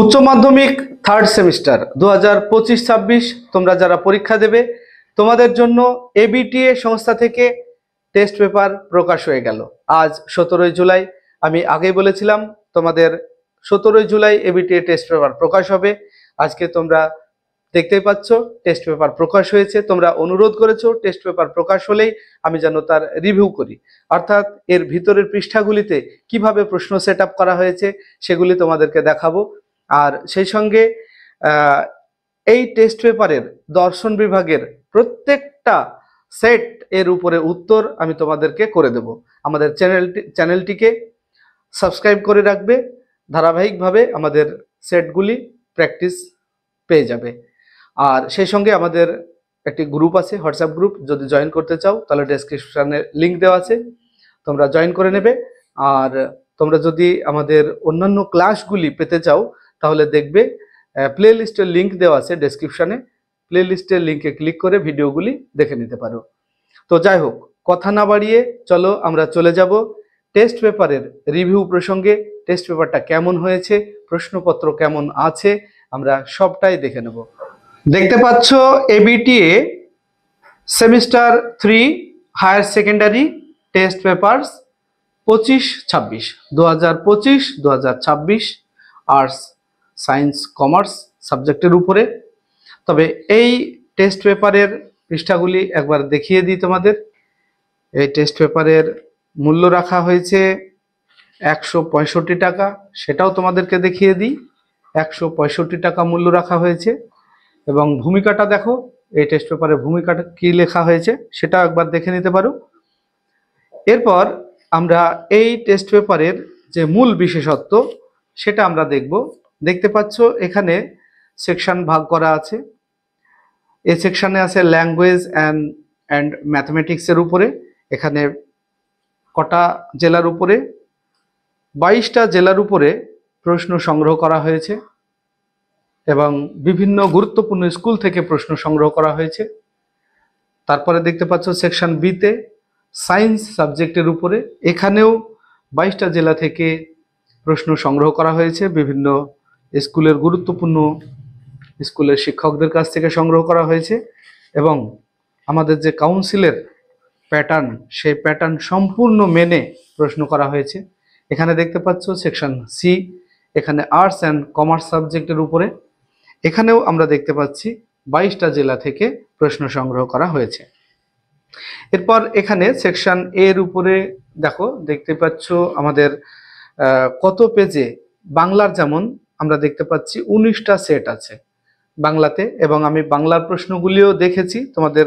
উচ্চ মাধ্যমিক third semester 2025-26 তোমরা যারা পরীক্ষা দেবে তোমাদের জন্য এবিটিএ সংস্থা থেকে টেস্ট পেপার প্রকাশ হয়ে গেল। আজ 17 জুলাই। আমি আগেই বলেছিলাম তোমাদের 17 জুলাই এবিটিএ টেস্ট পেপার প্রকাশ হবে। আজকে তোমরা দেখতেই পাচ্ছ টেস্ট পেপার প্রকাশ হয়েছে। তোমরা অনুরোধ করেছো টেস্ট পেপার প্রকাশ হলেই আমি যেন তার রিভিউ করি, অর্থাৎ এর ভিতরের পৃষ্ঠাগুলিতে কিভাবে প্রশ্ন সেট আপ করা হয়েছে সেগুলি তোমাদেরকে দেখাবো। আর সেই সঙ্গে এই টেস্ট পেপারের দর্শন বিভাগের প্রত্যেকটা সেট এর উপরে উত্তর আমি তোমাদেরকে করে দেব। আমাদের চ্যানেলটিকে সাবস্ক্রাইব করে রাখবে, ধারাবাহিকভাবে আমাদের সেটগুলি প্র্যাকটিস পেয়ে যাবে। আর সেই সঙ্গে আমাদের একটি গ্রুপ আছে, হোয়াটসঅ্যাপ গ্রুপ, যদি জয়েন করতে চাও তাহলে ডেসক্রিপশনে লিঙ্ক দেওয়া আছে, তোমরা জয়েন করে নেবে। আর তোমরা যদি আমাদের অন্যান্য ক্লাসগুলি পেতে চাও তাহলে দেখবে প্লে লিস্টের লিঙ্ক দেওয়া আছে ডেসক্রিপশনে, প্লে লিস্টের লিঙ্কে ক্লিক করে ভিডিওগুলি দেখে নিতে পারো। তো যাই হোক, কথা না বাড়িয়ে চলো আমরা চলে যাব টেস্ট পেপারের রিভিউ প্রসঙ্গে। টেস্ট পেপারটা কেমন হয়েছে, প্রশ্নপত্র কেমন আছে, আমরা সবটাই দেখে নেব। দেখতে পাচ্ছ ABTA semester 3 higher secondary test papers 25-26 2025-2026 arts science commerce সাবজেক্টের উপরে। তবে এই টেস্ট পেপারের পৃষ্ঠাগুলি একবার দেখিয়ে দিই তোমাদের। এই টেস্ট পেপারের মূল্য রাখা হয়েছে 165 টাকা, সেটাও তোমাদেরকে দেখিয়ে দিই। 165 টাকা মূল্য রাখা হয়েছে। এবং ভূমিকাটা দেখো, এই টেস্ট পেপারে ভূমিকাটা কি লেখা হয়েছে সেটাও একবার দেখে নিতে পারো। এরপর আমরা এই টেস্ট পেপারের যে মূল বিশেষত্ব সেটা আমরা দেখব। দেখতে পাচ্ছ এখানে সেকশন ভাগ করা আছে। এই সেকশনে আছে ল্যাঙ্গুয়েজ অ্যান্ড ম্যাথমেটিক্সের উপরে। এখানে কটা জেলার উপরে? 22টা জেলার উপরে প্রশ্ন সংগ্রহ করা হয়েছে এবং বিভিন্ন গুরুত্বপূর্ণ স্কুল থেকে প্রশ্ন সংগ্রহ করা হয়েছে। তারপরে দেখতে পাচ্ছ সেকশন বিতে সায়েন্স সাবজেক্টের উপরে। এখানেও 22টা জেলা থেকে প্রশ্ন সংগ্রহ করা হয়েছে, বিভিন্ন স্কুলের গুরুত্বপূর্ণ স্কুলের শিক্ষকদের কাছ থেকে সংগ্রহ করা হয়েছে। এবং আমাদের যে কাউন্সিলের প্যাটার্ন, সেই প্যাটার্ন সম্পূর্ণ মেনে প্রশ্ন করা হয়েছে। এখানে দেখতে পাচ্ছ সেকশন সি, এখানে আর্টস অ্যান্ড কমার্স সাবজেক্টের উপরে। এখানেও আমরা দেখতে পাচ্ছি 22টা জেলা থেকে প্রশ্ন সংগ্রহ করা হয়েছে। এরপর এখানে সেকশন এর উপরে দেখো, দেখতে পাচ্ছ আমাদের কত পেজে বাংলার যেমন আমরা দেখতে পাচ্ছি 19টা সেট আছে বাংলাতে। এবং আমি বাংলার প্রশ্নগুলিও দেখেছি, তোমাদের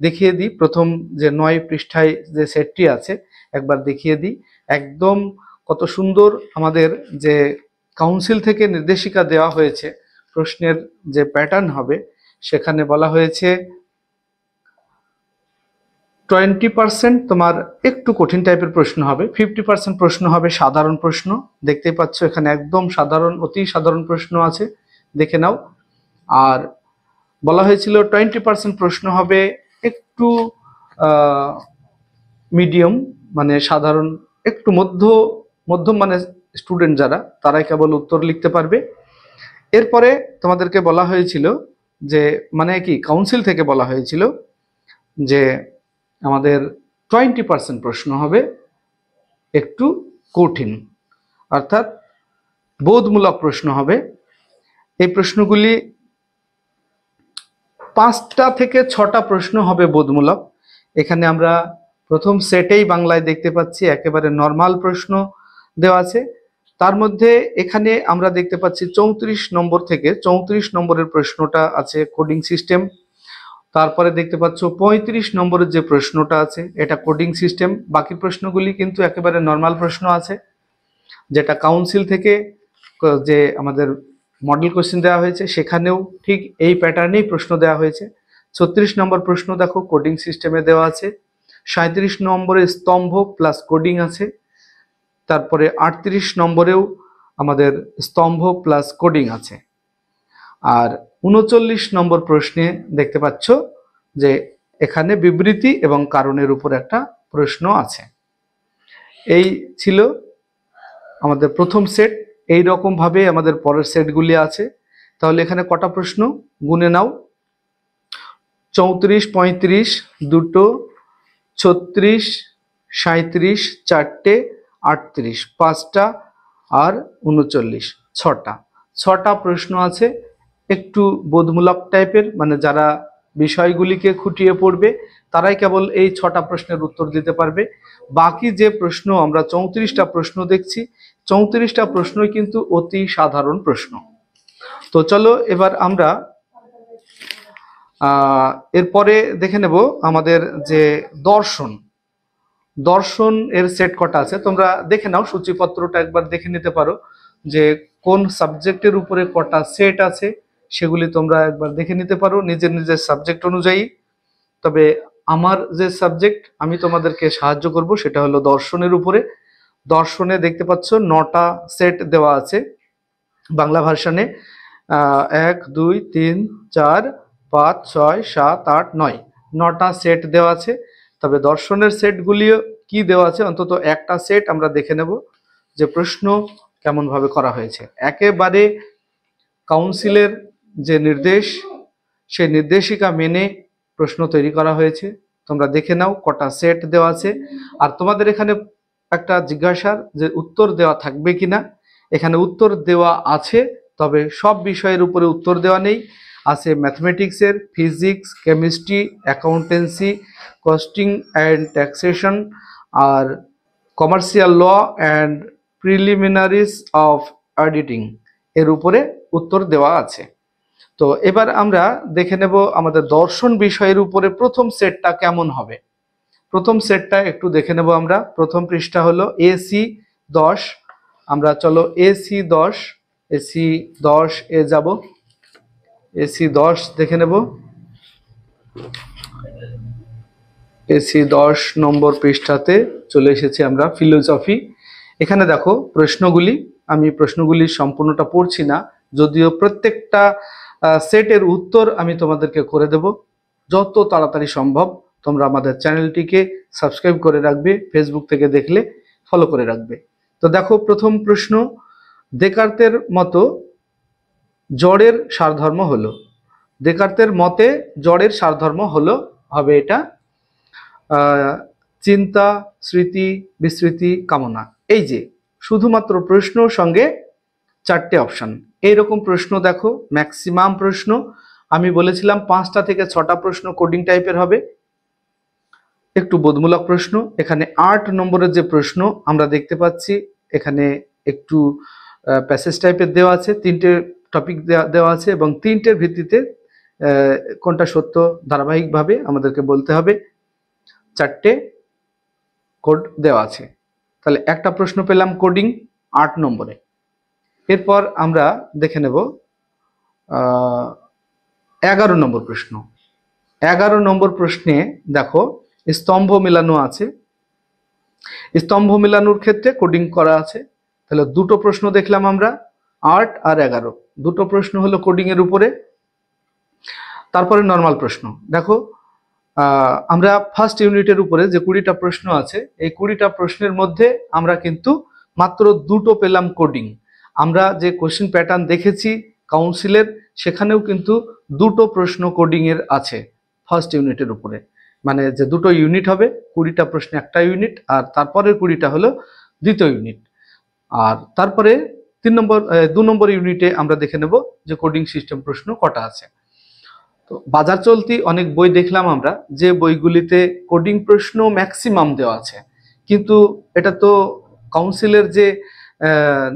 দেখিয়ে দিই। প্রথম যে 9 পৃষ্ঠায় যে সেটটি আছে একবার দেখিয়ে দিই। একদম কত সুন্দর আমাদের যে কাউন্সিল থেকে নির্দেশিকা দেওয়া হয়েছে প্রশ্নের যে প্যাটার্ন হবে। সেখানে বলা হয়েছে 20% তোমার একটু কঠিন টাইপের প্রশ্ন হবে, 50% প্রশ্ন হবে সাধারণ প্রশ্ন। দেখতেই পাচ্ছ এখানে একদম সাধারণ, অতি সাধারণ প্রশ্ন আছে, দেখে নাও। আর বলা হয়েছিল 20% প্রশ্ন হবে একটু মিডিয়াম, মানে সাধারণ, একটু মধ্যম মানে স্টুডেন্ট যারা, তারাই কেবল উত্তর লিখতে পারবে। এরপরে তোমাদেরকে বলা হয়েছিল যে, মানে কি কাউন্সিল থেকে বলা হয়েছিল যে আমাদের 20% প্রশ্ন হবে একটু কঠিন, অর্থাৎ বোধমূলক প্রশ্ন হবে। এই প্রশ্নগুলি 5টা থেকে 6টা প্রশ্ন হবে বোধমূলক। এখানে আমরা প্রথম সেটেই বাংলায় দেখতে পাচ্ছি একেবারে নর্মাল প্রশ্ন দেওয়া আছে। তার মধ্যে এখানে আমরা দেখতে পাচ্ছি 34 নম্বর থেকে 34 নম্বরের প্রশ্নটা আছে কোডিং সিস্টেম। তারপরে দেখতে পাচ্ছ 35 নম্বরের যে প্রশ্নটা আছে এটা কোডিং সিস্টেম। বাকি প্রশ্নগুলি কিন্তু একেবারে নর্মাল প্রশ্ন আছে, যেটা কাউন্সিল থেকে যে আমাদের মডেল কোশ্চেন দেওয়া হয়েছে সেখানেও ঠিক এই প্যাটার্নেই প্রশ্ন দেওয়া হয়েছে। 36 নম্বর প্রশ্ন দেখো কোডিং সিস্টেমে দেওয়া আছে। 37 নম্বরে স্তম্ভ প্লাস কোডিং আছে। তারপরে 38 নম্বরেও আমাদের স্তম্ভ প্লাস কোডিং আছে। আর 39 নম্বর প্রশ্নে দেখতে পাচ্ছ যে এখানে বিবৃতি এবং কারণের উপর একটা প্রশ্ন আছে। এই ছিল আমাদের প্রথম সেট। এই রকম ভাবে আমাদের পরের সেটগুলি আছে। তাহলে এখানে কটা প্রশ্ন গুনে নাও, 34, 35 দুটো, 36, 37 চারটে, 38 পাঁচটা, আর 39 ছটা প্রশ্ন আছে। একটু বোধমূলক টাইপের, মানে যারা বিষয়গুলিকে খুঁটিয়ে পড়বে তারাই কেবল এই 6টা প্রশ্নের উত্তর দিতে পারবে। বাকি যে প্রশ্ন আমরা 34টা প্রশ্ন দেখছি, 34টা প্রশ্নই কিন্তু অতি সাধারণ প্রশ্ন। তো চলো এবার আমরা এরপরে দেখে নেব আমাদের যে দর্শন এর সেট কটা আছে। তোমরা দেখে নাও, সূচিপত্রটা একবার দেখে নিতে পারো যে কোন সাবজেক্টের উপরে কটা সেট আছে, সেগুলি তোমরা একবার দেখে নিতে পারো নিজের নিজের সাবজেক্ট অনুযায়ী। তবে আমার যে সাবজেক্ট আমি তোমাদেরকে সাহায্য করব সেটা হলো দর্শনের উপরে। দর্শনে দেখতে পাচ্ছ 9টা সেট দেওয়া আছে বাংলা ভার্সনে। 1 2 3 4 5 6 7 8 9, 9টা সেট দেওয়া আছে। তবে দর্শনের সেটগুলিও কি দেওয়া আছে, অন্তত একটা সেট আমরা দেখে নেব যে প্রশ্ন কেমন ভাবে করা হয়েছে। একেবারে কাউন্সিলের যে নির্দেশ, সেই নির্দেশিকা মেনে প্রশ্ন তৈরি করা হয়েছে। তোমরা দেখে নাও কটা সেট দেওয়া আছে। আর তোমাদের এখানে একটা জিজ্ঞাসার যে উত্তর দেওয়া থাকবে কিনা, এখানে উত্তর দেওয়া আছে, তবে সব বিষয়ের উপরে উত্তর দেওয়া নেই। আছে ম্যাথমেটিক্সের, physics, chemistry, accountancy, costing and taxation, আর commercial law and preliminaries of auditing এর উপরে উত্তর দেওয়া আছে। তো এবার আমরা দেখে নেব আমাদের দর্শন বিষয়ের উপরে প্রথম সেটটা কেমন হবে। প্রথম সেটটা একটু দেখে নেব আমরা। প্রথম পৃষ্ঠা হলো AC 10। আমরা চলো AC 10 এ যাব। AC 10 দেখে নেব। AC 10 নম্বর পৃষ্ঠাতে চলে এসেছি আমরা, ফিলোসফি। এখানে দেখো প্রশ্নগুলি, আমি প্রশ্নগুলি সম্পূর্ণটা পড়ছি না, যদিও প্রত্যেকটা সেটের উত্তর আমি তোমাদেরকে করে দেব যত তাড়াতাড়ি সম্ভব। তোমরা আমাদের চ্যানেলটিকে সাবস্ক্রাইব করে রাখবে, ফেসবুক থেকে দেখলে ফলো করে রাখবে। তো দেখো প্রথম প্রশ্ন, দেকার্তের মতো জড়ের সারধর্ম হলো। দেকার্তের মতে জড়ের সারধর্ম হলো, হবে এটা চিন্তা, স্মৃতি, বিস্মৃতি, কামনা। এই যে শুধুমাত্র প্রশ্ন সঙ্গে 4টে অপশন, এইরকম প্রশ্ন দেখো ম্যাক্সিমাম প্রশ্ন। আমি বলেছিলাম 5টা থেকে 6টা প্রশ্ন কোডিং টাইপের হবে, একটু বোধমূলক প্রশ্ন। এখানে 8 নম্বরের যে প্রশ্ন আমরা দেখতে পাচ্ছি, এখানে একটু প্যাসেজ টাইপের দেওয়া আছে, 3টে টপিক দেওয়া আছে এবং 3টের ভিত্তিতে কোনটা সত্য ধারাবাহিকভাবে আমাদেরকে বলতে হবে। 4টে কোড দেওয়া আছে। তাহলে একটা প্রশ্ন পেলাম কোডিং 8 নম্বরে। এরপর আমরা দেখে নেব 11 নম্বর প্রশ্ন। 11 নম্বর প্রশ্নে দেখো স্তম্ভ মেলানো আছে। স্তম্ভ মেলানোর ক্ষেত্রে কোডিং করা আছে। তাহলে দুটো প্রশ্ন দেখলাম আমরা, 8 আর 11, দুটো প্রশ্ন হলো কোডিং এর উপরে। তারপরে নর্মাল প্রশ্ন দেখো, আমরা ফার্স্ট ইউনিটের উপরে যে 20টা প্রশ্ন আছে, এই 20টা প্রশ্নের মধ্যে আমরা কিন্তু মাত্র দুটো পেলাম কোডিং। আমরা যে কোশ্চেন প্যাটার্ন দেখেছি কাউন্সিলের, সেখানেও কিন্তু দুটো প্রশ্ন কোডিং এর আছে ফার্স্ট ইউনিটের উপরে। মানে যে দুটো ইউনিট হবে, 20টা প্রশ্নে একটা ইউনিট, আর তারপরের 20টা হলো দ্বিতীয় ইউনিট। আর তারপরে 2 নম্বর ইউনিটে আমরা দেখে নেব যে কোডিং সিস্টেম প্রশ্ন কটা আছে। তো বাজার চলতি অনেক বই দেখলাম আমরা, যে বইগুলিতে কোডিং প্রশ্ন ম্যাক্সিমাম দেওয়া আছে, কিন্তু এটা তো কাউন্সিলের যে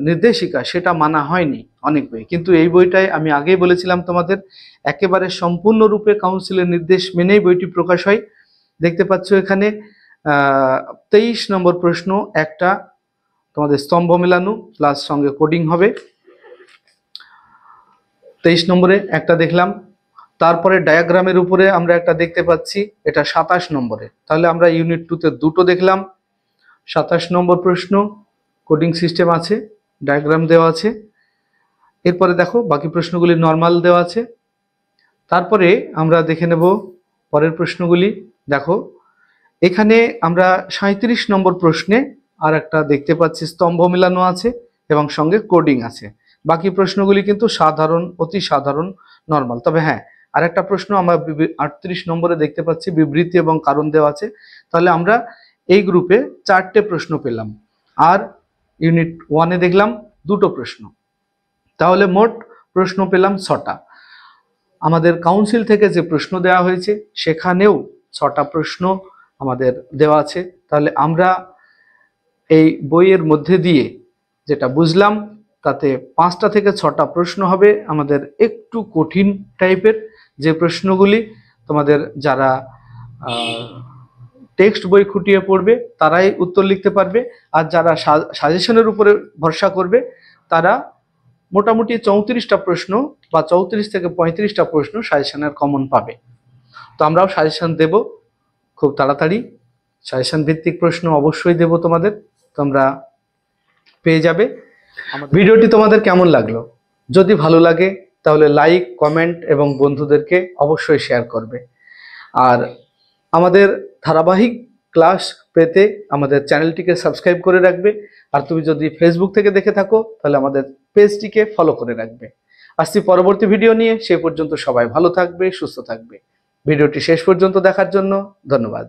নির্দেশিকা সেটা মানা হয়নি অনেক বই। কিন্তু এই বইটায় আমি আগেই বলেছিলাম তোমাদের, একেবারে সম্পূর্ণরূপে কাউন্সিলের নির্দেশ মেনেই বইটি প্রকাশ হয়। দেখতে পাচ্ছ এখানে 23 নম্বর প্রশ্ন একটা তোমাদের স্তম্ভ মেলানো প্লাস সঙ্গে কোডিং হবে, 23 নম্বরে একটা দেখলাম। তারপরে ডায়াগ্রামের উপরে আমরা একটা দেখতে পাচ্ছি, এটা 27 নম্বরে। তাহলে আমরা ইউনিট 2তে দুটো দেখলাম। 27 নম্বর প্রশ্ন, কোডিং সিস্টেম আছে, ডায়াগ্রাম দেওয়া আছে। এরপরে দেখো বাকি প্রশ্নগুলি নর্মাল দেওয়া আছে। তারপরে আমরা দেখে নেব পরের প্রশ্নগুলি। দেখো এখানে আমরা 37 নম্বর প্রশ্নে আর একটা দেখতে পাচ্ছি স্তম্ভ মেলানো আছে, এবং সঙ্গে কোডিং আছে। বাকি প্রশ্নগুলি কিন্তু সাধারণ, অতি সাধারণ, নর্মাল। তবে হ্যাঁ, আরেকটা প্রশ্ন আমরা 38 নম্বরে দেখতে পাচ্ছি, বিবৃতি এবং কারণ দেওয়া আছে। তাহলে আমরা এই গ্রুপে 4টে প্রশ্ন পেলাম, আর ইউনিট 1-এ দেখলাম 2টো প্রশ্ন। তাহলে মোট প্রশ্ন পেলাম 6টা। আমাদের কাউন্সিল থেকে যে প্রশ্ন দেওয়া হয়েছে সেখানেও 6টা প্রশ্ন আমাদের দেওয়া আছে। তাহলে আমরা এই বইয়ের মধ্যে দিয়ে যেটা বুঝলাম, তাতে 5টা থেকে 6টা প্রশ্ন হবে আমাদের একটু কঠিন টাইপের, যে প্রশ্নগুলি তোমাদের যারা টেক্সট বই খুঁটিয়ে পড়বে তারাই উত্তর লিখতে পারবে, আর যারা সাজেশনের উপরে ভরসা করবে তারা মোটামুটি 34টা প্রশ্ন বা 34 থেকে 35টা প্রশ্ন সাজেশনের কমন পাবে। তো আমরাও সাজেশন দেব খুব তাড়াতাড়ি, সাজেশন ভিত্তিক প্রশ্ন অবশ্যই দেব তোমাদের, তোমরা পেয়ে যাবে। ভিডিওটি তোমাদের কেমন লাগলো? যদি ভালো লাগে তাহলে লাইক, কমেন্ট এবং বন্ধুদেরকে অবশ্যই শেয়ার করবে। আর আমাদের ধারাবাহিক ক্লাস পেতে আমাদের চ্যানেলটিকে সাবস্ক্রাইব করে রাখবে। আর তুমি যদি ফেসবুক থেকে দেখে থাকো তাহলে আমাদের পেজটিকে ফলো করে রাখবে। আসছি পরবর্তী ভিডিও নিয়ে, সে পর্যন্ত সবাই ভালো থাকবে, সুস্থ থাকবে। ভিডিওটি শেষ পর্যন্ত দেখার জন্য ধন্যবাদ।